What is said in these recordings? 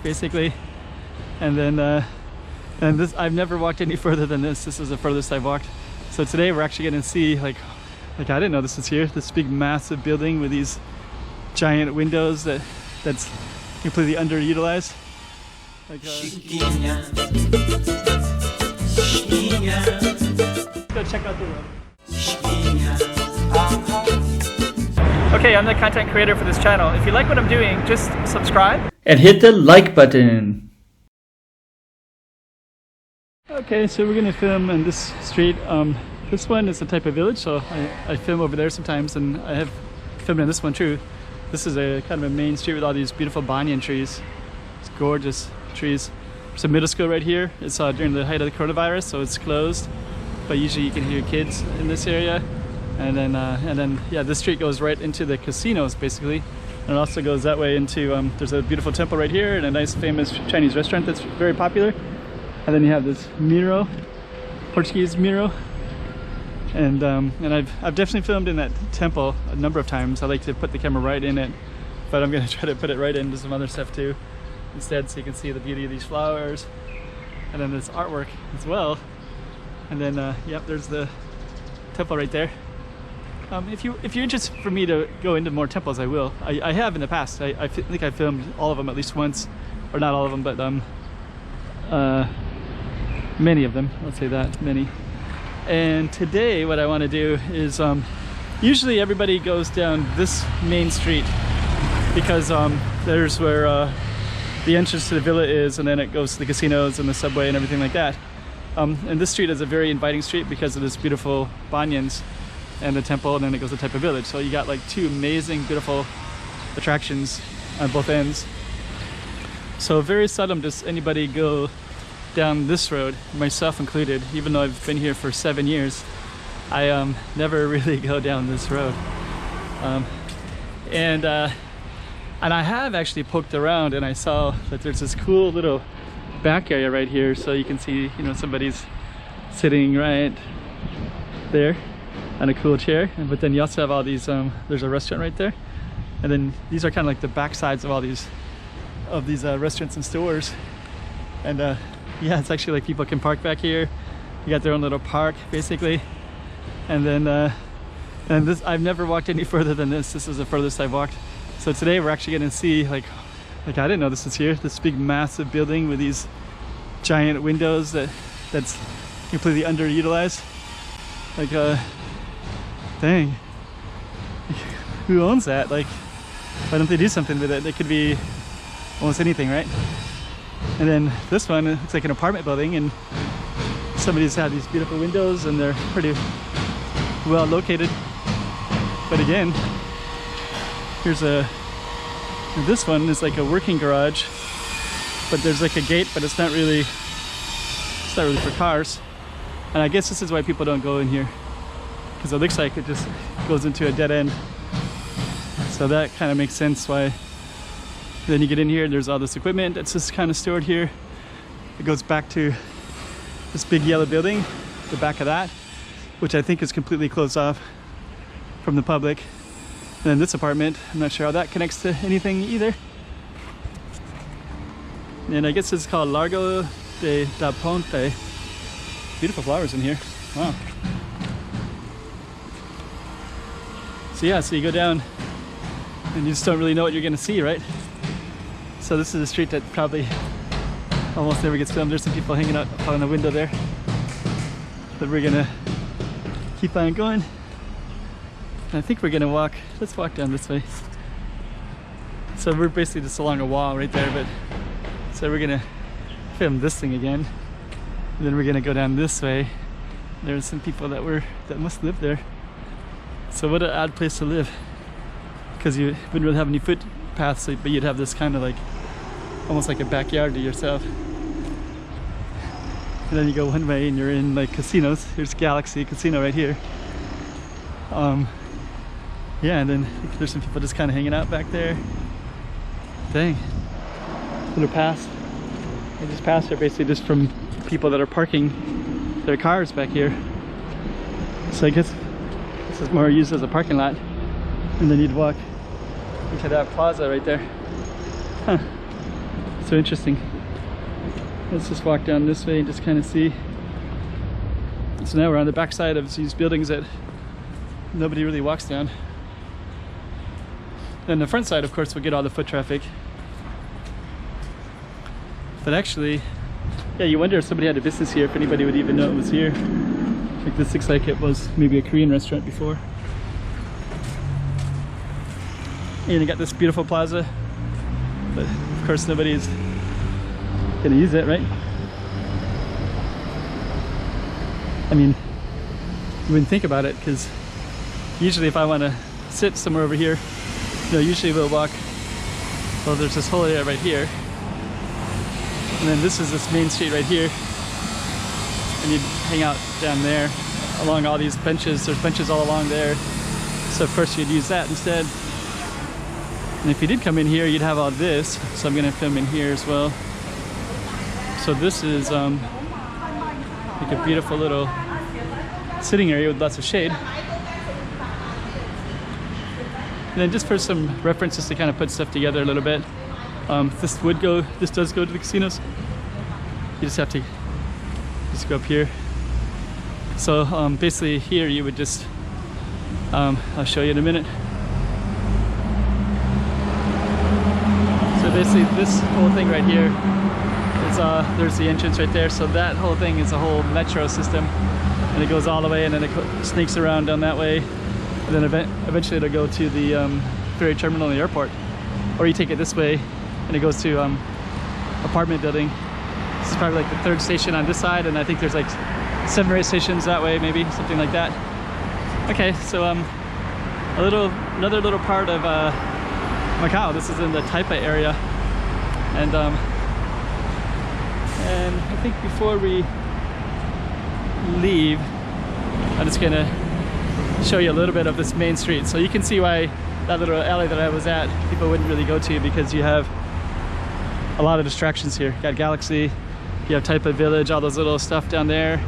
basically. And then and this, I've never walked any further than this. This is the furthest I've walked. So today we're actually going to see like I didn't know this was here, this big massive building with these giant windows that's completely underutilized. Like, go check out the room. Okay, I'm the content creator for this channel. If you like what I'm doing, just subscribe and hit the like button. Okay, so we're gonna film on this street. This one is a type of village, so I film over there sometimes, and I have filmed on this one too. This is a kind of a main street with all these beautiful banyan trees. It's gorgeous trees. There's a middle school right here. It's during the height of the coronavirus, so it's closed. But usually you can hear kids in this area. And then yeah, this street goes right into the casinos basically. And it also goes that way into, there's a beautiful temple right here and a nice famous Chinese restaurant that's very popular. And then you have this mural, Portuguese mural. And I've definitely filmed in that temple a number of times. I like to put the camera right in it, but I'm gonna try to put it right into some other stuff too instead, so you can see the beauty of these flowers. And then this artwork as well. And then yep, there's the temple right there. If you're interested for me to go into more temples, I will. I have in the past. I think I filmed all of them at least once, or not all of them, but many of them. Let's say that, many. And today what I want to do is, usually everybody goes down this main street because there's where the entrance to the villa is, and then it goes to the casinos and the subway and everything like that. And this street is a very inviting street because of this beautiful banyans and the temple, and then it goes to the type of village. So you got like two amazing, beautiful attractions on both ends. So very seldom does anybody go down this road, myself included. Even though I've been here for 7 years, I never really go down this road. And I have actually poked around, and I saw that there's this cool little back area right here, so you can see, you know, somebody's sitting right there on a cool chair. But then you also have all these, there's a restaurant right there, and then these are kind of like the back sides of all these restaurants and stores. And yeah, it's actually like people can park back here. You got their own little park basically. And then and this, I've never walked any further than this. This is the furthest I've walked. So today we're actually going to see like I didn't know this was here, this big massive building with these giant windows that's completely underutilized. Like dang, who owns that? Like, why don't they do something with it? It could be almost anything, right? And then this one, it's like an apartment building, and somebody's had these beautiful windows, and they're pretty well located. But again, here's this one is like a working garage, but there's like a gate, but it's not really for cars. And I guess this is why people don't go in here, because it looks like it just goes into a dead end. So that kind of makes sense why. Then you get in here and there's all this equipment that's just kind of stored here. It goes back to this big yellow building, the back of that, which I think is completely closed off from the public. And then this apartment, I'm not sure how that connects to anything either. And I guess it's called Largo da Ponte. Beautiful flowers in here. Wow. So yeah, so you go down and you just don't really know what you're gonna see, right? So this is a street that probably almost never gets filmed. There's some people hanging out on the window there. But we're gonna keep on going. And I think we're gonna walk, let's walk down this way. So we're basically just along a wall right there, but so we're gonna film this thing again. And then we're gonna go down this way. There's some people that must live there. So what an odd place to live. Because you wouldn't really have any footpaths, but you'd have this kind of like, almost like a backyard to yourself. And then you go one way and you're in like casinos. There's Galaxy Casino right here. Yeah, and then there's some people just kind of hanging out back there. Dang. Little pass. I just passed here basically just from people that are parking their cars back here. So I guess this is more used as a parking lot. And then you'd walk into that plaza right there. Huh. So interesting. Let's just walk down this way and just kind of see. So now we're on the backside of these buildings that nobody really walks down. Then the front side, of course, will get all the foot traffic. But actually, yeah, you wonder if somebody had a business here, if anybody would even know it was here. Like this looks like it was maybe a Korean restaurant before. And you got this beautiful plaza, but of course nobody's gonna use it, right? I mean, you wouldn't think about it, because usually if I want to sit somewhere over here, you know, usually we'll walk, well, there's this whole area right here, and then this is this main street right here, and you'd hang out down there along all these benches. There's benches all along there, so of course you'd use that instead. And if you did come in here, you'd have all this, so I'm gonna film in here as well. So this is like a beautiful little sitting area with lots of shade. And then just for some references to kind of put stuff together a little bit, this does go to the casinos. You just have to go up here. So basically here you would just, I'll show you in a minute. So basically this whole thing right here is, there's the entrance right there. So that whole thing is a whole metro system, and it goes all the way, and then it sneaks around down that way, and then eventually it'll go to the ferry terminal in the airport. Or you take it this way and it goes to apartment building. This is probably like the third station on this side, and I think there's like 7 or 8 stations that way, maybe something like that. Okay, so another little part of Macau. This is in the Taipa area, and I think before we leave, I'm just gonna show you a little bit of this main street, so you can see why that little alley that I was at people wouldn't really go to, because you have a lot of distractions here. You got Galaxy, you have Taipa Village, all those little stuff down there.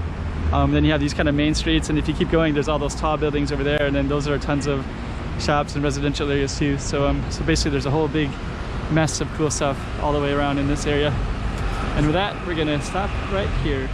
Then you have these kind of main streets, and if you keep going, there's all those tall buildings over there, and then those are tons of shops and residential areas too. So basically there's a whole big mess of cool stuff all the way around in this area. And with that, we're gonna stop right here.